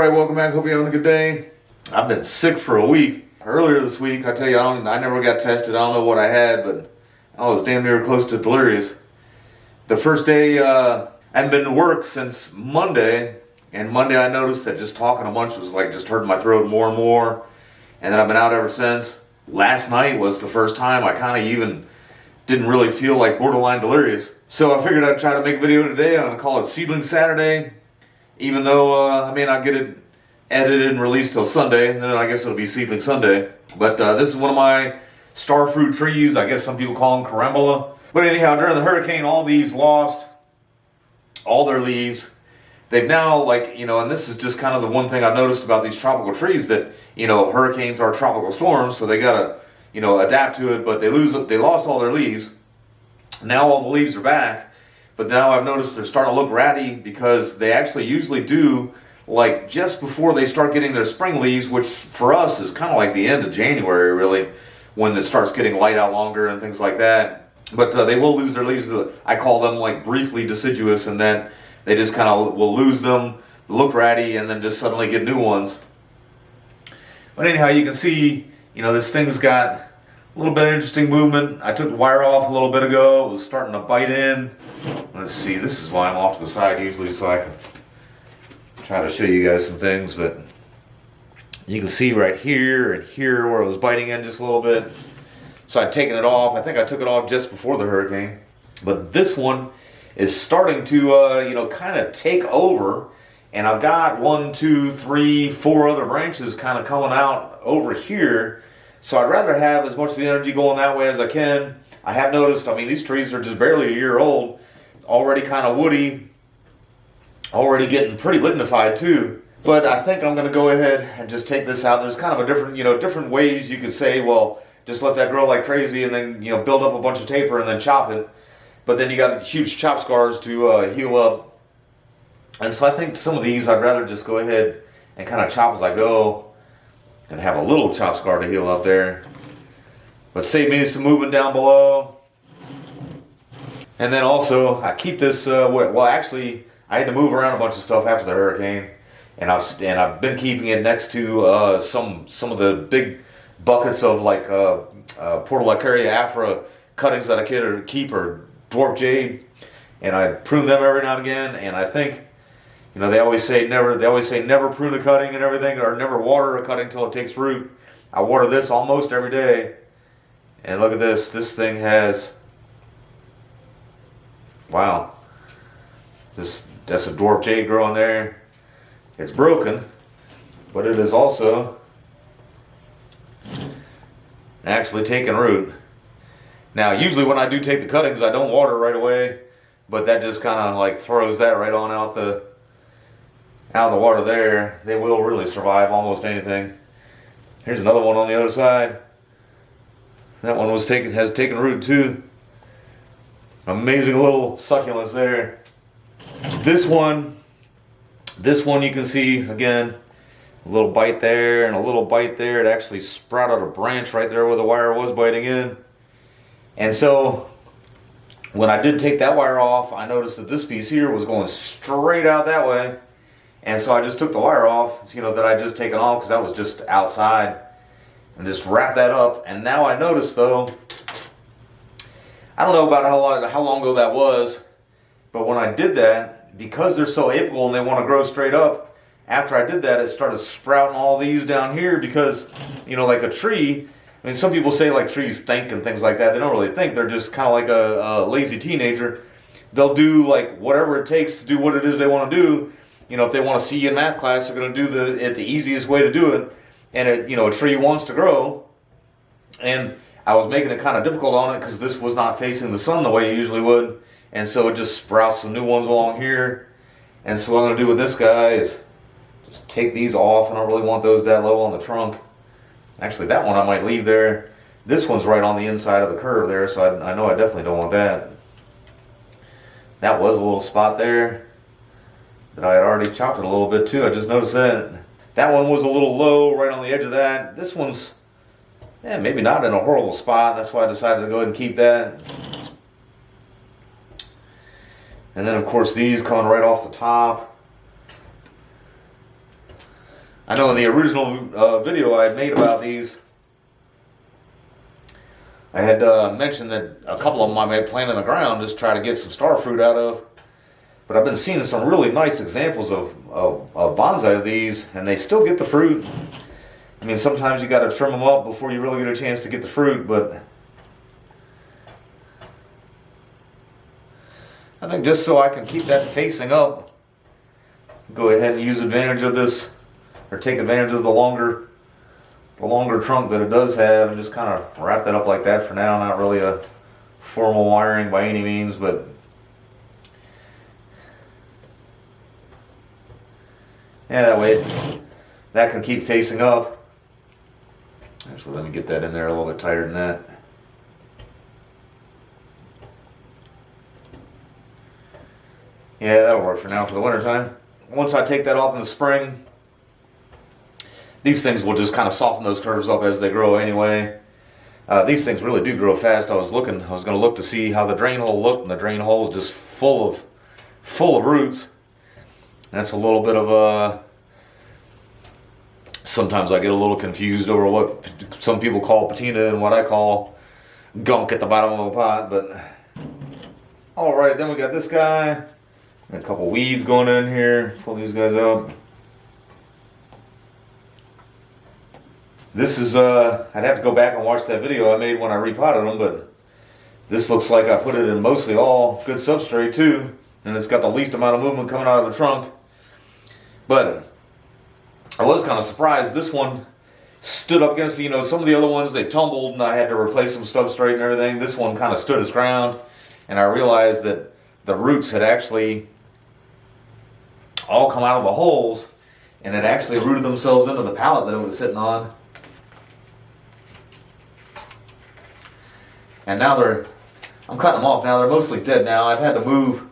Alright, welcome back. Hope you're having a good day. I've been sick for a week. Earlier this week, I tell you, I never got tested. I don't know what I had, but I was damn near close to delirious. The first day, I hadn't been to work since Monday, and Monday I noticed that just talking a bunch was like just hurting my throat more and more, and then I've been out ever since. Last night was the first time I kind of even didn't really feel like borderline delirious. So I figured I'd try to make a video today. I'm going to call it Seedling Saturday, even though I may not get it edited and released till Sunday, and then I guess it'll be Seedling Sunday. But this is one of my starfruit trees. I guess some people call them carambola. But anyhow, during the hurricane, all these lost all their leaves. They've now, like, and this is just kind of the one thing I've noticed about these tropical trees, that, hurricanes are tropical storms, so they gotta, adapt to it, but they lost all their leaves. Now all the leaves are back, but now I've noticed they're starting to look ratty because they actually usually do, like, just before they start getting their spring leaves, which for us is kind of like the end of January, really, when it starts getting light out longer and things like that. But they will lose their leaves. I call them, like, briefly deciduous, and then they just kind of will lose them, look ratty, and then just suddenly get new ones. But anyhow, you can see, this thing's got a little bit of interesting movement. I took the wire off a little bit ago. It was starting to bite in. Let's see, this is why I'm off to the side usually, so I can try to show you guys some things. But you can see right here and here where it was biting in just a little bit. So I'd taken it off. I think I took it off just before the hurricane. But this one is starting to, kind of take over. And I've got 1, 2, 3, 4 other branches kind of coming out over here. So I'd rather have as much of the energy going that way as I can. I have noticed, these trees are just barely a year old. Already kind of woody. Already getting pretty lignified too. But I think I'm going to go ahead and just take this out. There's kind of a different, different ways you could say, well, just let that grow like crazy and then, build up a bunch of taper and then chop it. But then you got huge chop scars to heal up. And so I think some of these I'd rather just go ahead and kind of chop as I go and have a little chop scar to heal up there. But save me some movement down below. And then also I keep this, actually I had to move around a bunch of stuff after the hurricane. And I've been keeping it next to some of the big buckets of like Portulacaria Averrhoa cuttings that I keep, or dwarf jade, and I prune them every now and again. And I think, they always say never prune a cutting and everything, or never water a cutting till it takes root. I water this almost every day, and look at this. This thing has, wow, that's a dwarf jade growing there. It's broken, but it is also actually taking root. Now, usually when I do take the cuttings, I don't water right away, but that just kind of like throws that right on out the water there. They will really survive almost anything. Here's another one on the other side. That one has taken root too. Amazing little succulents there. This one you can see again. A little bite there and a little bite there. It actually sprouted a branch right there where the wire was biting in. And so when I did take that wire off, I noticed that this piece here was going straight out that way. And so I just took the wire off, that I just taken off because that was just outside, and just wrapped that up. And now I noticed, though, I don't know about how long ago that was, but when I did that, because they're so apical and they want to grow straight up, after I did that, it started sprouting all these down here because, like a tree, some people say like trees think and things like that. They don't really think. They're just kind of like a lazy teenager. They'll do like whatever it takes to do what it is they want to do. If they want to see you in math class, they're going to do the easiest way to do it. And a tree wants to grow. And I was making it kind of difficult on it because this was not facing the sun the way it usually would. And so it just sprouts some new ones along here. And so what I'm going to do with this guy is just take these off. I don't really want those that low on the trunk. Actually, that one I might leave there. This one's right on the inside of the curve there, so I know I definitely don't want that. That was a little spot there that I had already chopped it a little bit too. I just noticed that. That one was a little low right on the edge of that. This one's, maybe not in a horrible spot. That's why I decided to go ahead and keep that. And then, of course, these coming right off the top. I know in the original video I had made about these, I had mentioned that a couple of them I may plant in the ground, just try to get some starfruit out of. But I've been seeing some really nice examples of bonsai of these, and they still get the fruit. I mean, sometimes you got to trim them up before you really get a chance to get the fruit, but I think just so I can keep that facing up, go ahead and use advantage of this, or take advantage of the longer trunk that it does have, and just kind of wrap that up like that for now. Not really a formal wiring by any means, but yeah, that way that can keep facing up. Actually, let me get that in there a little bit tighter than that. Yeah, that'll work for now for the winter time. Once I take that off in the spring, these things will just kind of soften those curves up as they grow anyway. These things really do grow fast. I was going to look to see how the drain hole looked, and the drain hole is just full of roots. That's a little bit of a... Sometimes I get a little confused over what some people call patina and what I call gunk at the bottom of a pot, but... Alright, then we got this guy. A couple weeds going in here. Pull these guys up. This is, I'd have to go back and watch that video I made when I repotted them, but this looks like I put it in mostly all good substrate too, and it's got the least amount of movement coming out of the trunk. But I was kind of surprised this one stood up against, you know, some of the other ones, they tumbled and I had to replace some substrate and everything. This one kind of stood its ground, and I realized that the roots had actually all come out of the holes and had actually rooted themselves into the pallet that it was sitting on. And now I'm cutting them off now. They're mostly dead now. I had to move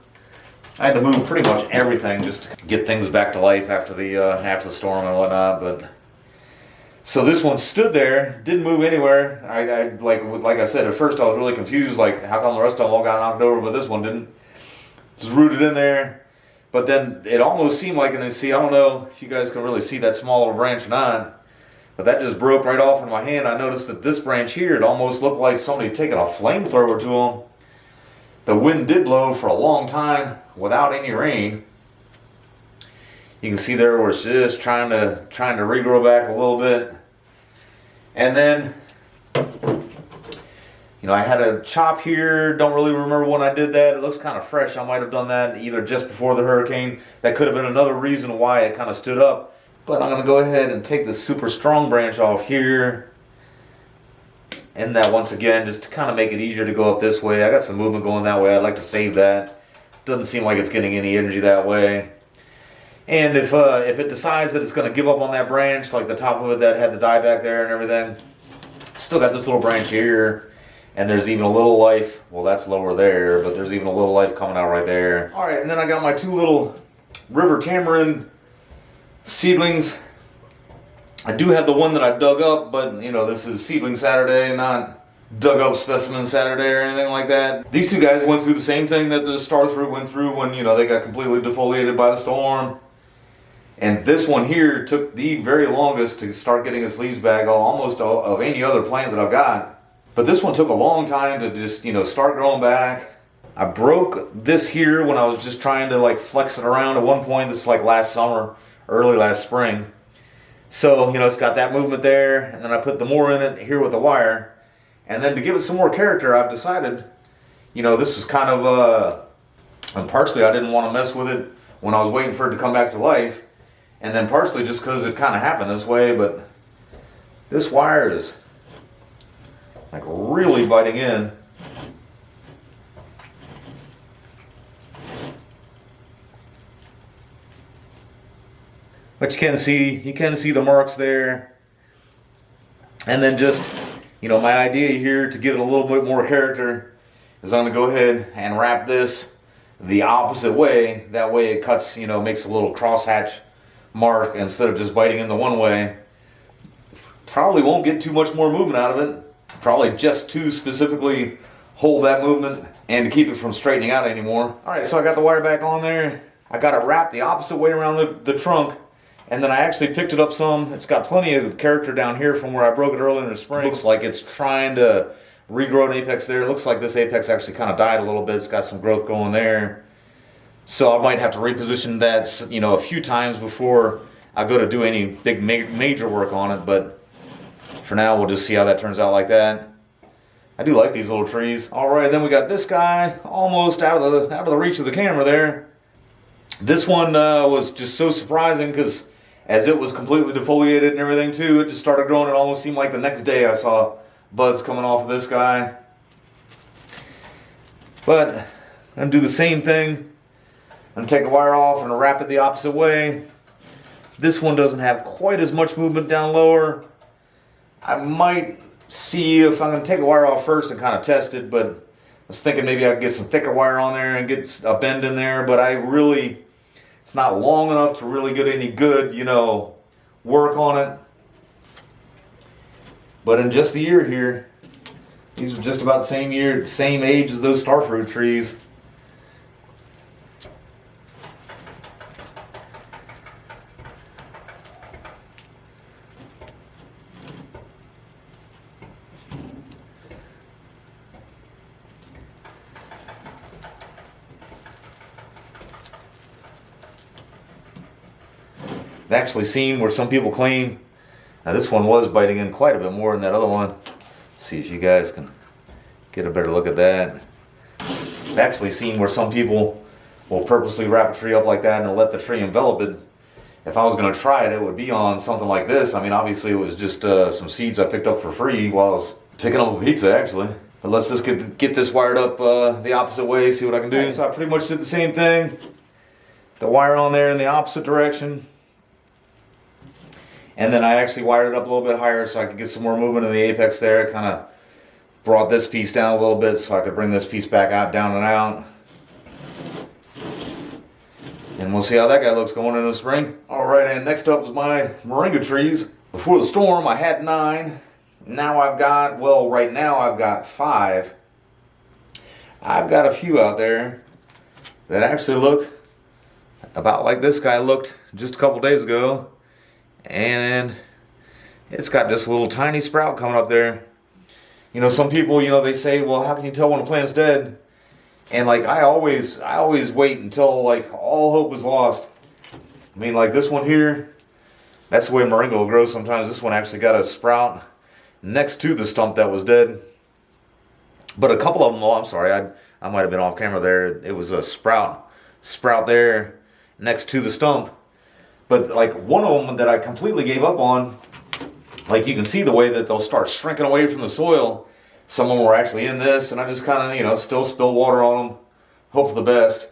pretty much everything just to get things back to life after the storm and whatnot. But so this one stood there, didn't move anywhere. I like I said, at first I was really confused, like how come the rest of them all got knocked over, but this one didn't. Just rooted in there. But then it almost seemed like, and see, I don't know if you guys can really see that small little branch or not, but that just broke right off in my hand. I noticed that this branch here, it almost looked like somebody had taken a flamethrower to them. The wind did blow for a long time without any rain. You can see there where it's just trying to regrow back a little bit. And then, you know, I had a chop here. Don't really remember when I did that. It looks kind of fresh. I might have done that either just before the hurricane. That could have been another reason why it kind of stood up. But I'm going to go ahead and take this super strong branch off here. And that once again, just to kind of make it easier to go up this way. I got some movement going that way. I'd like to save that. Doesn't seem like it's getting any energy that way. And if it decides that it's going to give up on that branch, like the top of it that had the die back there and everything, still got this little branch here. And there's even a little life. Well, that's lower there, but there's even a little life coming out right there. All right, and then I got my two little River Tamarind seedlings. I do have the one that I dug up, but you know, this is Seedling Saturday, not dug up specimen Saturday or anything like that. These two guys went through the same thing that the Starfruit went through when, you know, they got completely defoliated by the storm. And this one here took the very longest to start getting its leaves back, almost of any other plant that I've got. But this one took a long time to just, you know, start growing back. I broke this here when I was just trying to like flex it around at one point. This is like last summer, early last spring. So, you know, it's got that movement there, and then I put the more in it here with the wire. And then to give it some more character, I've decided, you know, this was kind of, and partially I didn't want to mess with it when I was waiting for it to come back to life. And then partially just because it kind of happened this way, but this wire is like really biting in. But you can see the marks there. And then just, you know, my idea here to give it a little bit more character is I'm going to go ahead and wrap this the opposite way. That way it cuts, you know, makes a little crosshatch mark instead of just biting in the one way. Probably won't get too much more movement out of it. Probably just to specifically hold that movement and to keep it from straightening out anymore. Alright, so I got the wire back on there. I got it wrapped the opposite way around the trunk. And then I actually picked it up some. It's got plenty of character down here from where I broke it earlier in the spring. Looks like it's trying to regrow an apex there. It looks like this apex actually kind of died a little bit. It's got some growth going there. So I might have to reposition that, you know, a few times before I go to do any big major work on it. But for now, we'll just see how that turns out like that. I do like these little trees. All right, then we got this guy almost out of the reach of the camera there. This one was just so surprising because as it was completely defoliated and everything too, it just started growing. It almost seemed like the next day I saw buds coming off of this guy. But I'm gonna do the same thing. I'm gonna take the wire off and wrap it the opposite way. This one doesn't have quite as much movement down lower. I might see if I'm gonna take the wire off first and kind of test it, but I was thinking maybe I could get some thicker wire on there and get a bend in there, but it's not long enough to really get any good, you know, work on it. But in just a year here, these are just about the same age as those starfruit trees. I've actually seen where some people claim, now this one was biting in quite a bit more than that other one. Let's see if you guys can get a better look at that. I've actually seen where some people will purposely wrap a tree up like that and let the tree envelop it. If I was going to try it, it would be on something like this. I mean, obviously it was just some seeds I picked up for free while I was picking up a pizza actually. But let's just get this wired up the opposite way, see what I can do. So I pretty much did the same thing. The wire on there in the opposite direction. And then I actually wired it up a little bit higher so I could get some more movement in the apex there. Kind of brought this piece down a little bit so I could bring this piece back out, down and out. And we'll see how that guy looks going into the spring. All right, and next up is my moringa trees. Before the storm, I had 9. Now I've got, well, right now I've got 5. I've got a few out there that actually look about like this guy looked just a couple days ago. And it's got just a little tiny sprout coming up there. You know, some people, you know, they say, well, how can you tell when a plant's dead? And like I always wait until like all hope is lost. I mean, like this one here, that's the way moringa will grow sometimes. This one actually got a sprout next to the stump that was dead. But a couple of them, oh, I'm sorry, I might have been off camera there. It was a sprout there next to the stump. But like one of them that I completely gave up on, like you can see the way that they'll start shrinking away from the soil. Some of them were actually in this, and I just kind of, you know, still spill water on them, hope for the best.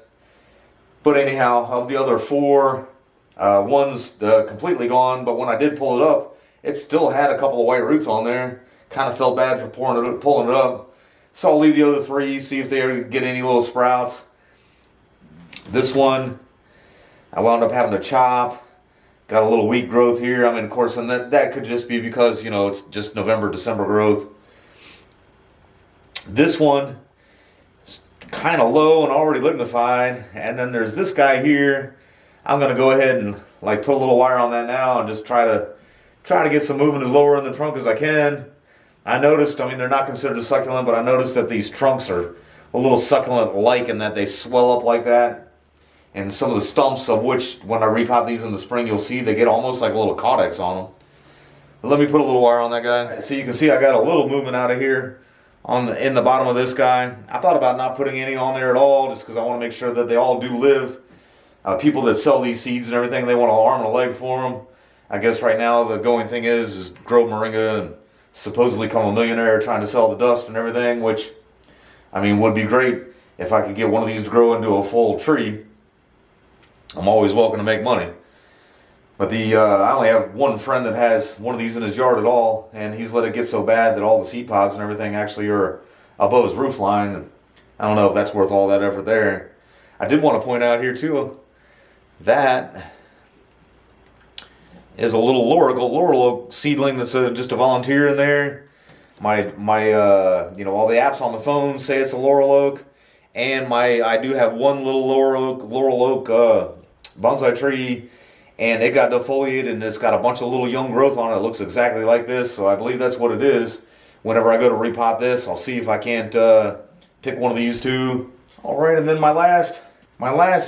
But anyhow, of the other 4, one's completely gone, but when I did pull it up, it still had a couple of white roots on there. Kind of felt bad for pulling it up. So I'll leave the other 3, see if they get any little sprouts. This one, I wound up having to chop. Got a little weak growth here. I mean, of course, and that could just be because, you know, it's just November, December growth. This one is kind of low and already lignified. And then there's this guy here. I'm going to go ahead and like put a little wire on that now and just try to get some movement as lower in the trunk as I can. I noticed, I mean, they're not considered a succulent, but I noticed that these trunks are a little succulent-like in that they swell up like that. And some of the stumps of which, when I repot these in the spring, you'll see they get almost like a little caudex on them. But let me put a little wire on that guy. So you can see I got a little movement out of here in the bottom of this guy. I thought about not putting any on there at all just because I want to make sure that they all do live. People that sell these seeds and everything, they want an arm and a leg for them. I guess right now the going thing is grow moringa and supposedly become a millionaire trying to sell the dust and everything, which, I mean, would be great if I could get one of these to grow into a full tree. I'm always welcome to make money. But I only have one friend that has one of these in his yard at all, and he's let it get so bad that all the seed pods and everything actually are above his roof line. And I don't know if that's worth all that effort there. I did want to point out here too, that is a little laurel oak seedling that's just a volunteer in there. My you know, all the apps on the phone say it's a laurel oak, and I do have one little laurel oak bonsai tree, and it got defoliated, and it's got a bunch of little young growth on it. It looks exactly like this, so I believe that's what it is. Whenever I go to repot this, I'll see if I can't pick one of these two. All right, and then my last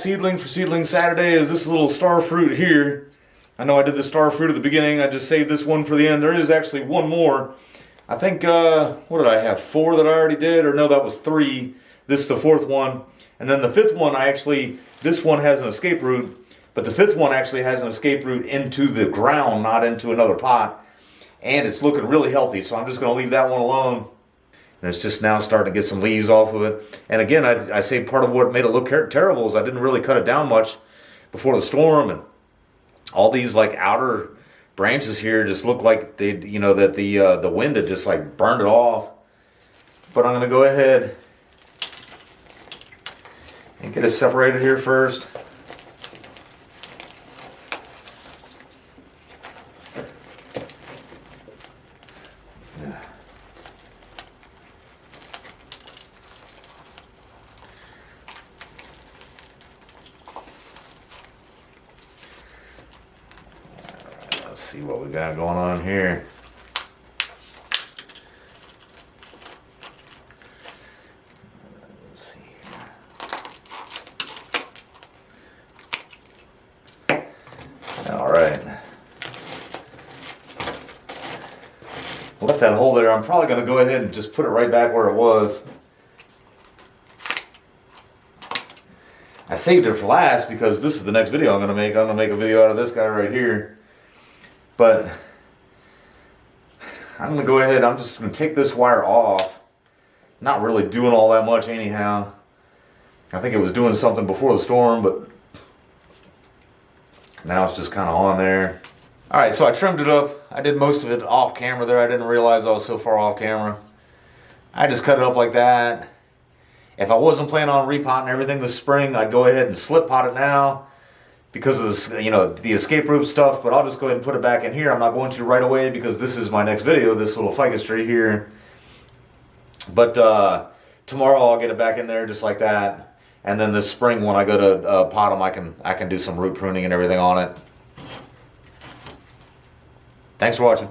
seedling for Seedling Saturday is this little starfruit here. I know I did the starfruit at the beginning. I just saved this one for the end. There is actually one more. I think, what did I have? 4 that I already did? Or no, that was 3. This is the 4th one. And then the 5th one, this one has an escape route, but the 5th one actually has an escape route into the ground, not into another pot. And it's looking really healthy, so I'm just going to leave that one alone. And it's just now starting to get some leaves off of it. And again, I say part of what made it look terrible is I didn't really cut it down much before the storm, and all these like outer branches here just look like they, that the wind had just like burned it off. But I'm going to go ahead and get it separated here first. Let's see what we got going on here. Let's see here. All right. Left that hole there. I'm probably going to go ahead and just put it right back where it was. I saved it for last because this is the next video I'm going to make. I'm going to make a video out of this guy right here. But I'm going to go ahead, I'm just going to take this wire off. Not really doing all that much anyhow. I think it was doing something before the storm, but now it's just kind of on there. Alright, so I trimmed it up. I did most of it off camera there. I didn't realize I was so far off camera. I just cut it up like that. If I wasn't planning on repotting everything this spring, I'd go ahead and slip pot it now, because of this, the escape route stuff, but I'll just go ahead and put it back in here. I'm not going to right away because this is my next video, this little ficus tree here. But tomorrow I'll get it back in there just like that. And then this spring when I go to pot them, I can do some root pruning and everything on it. Thanks for watching.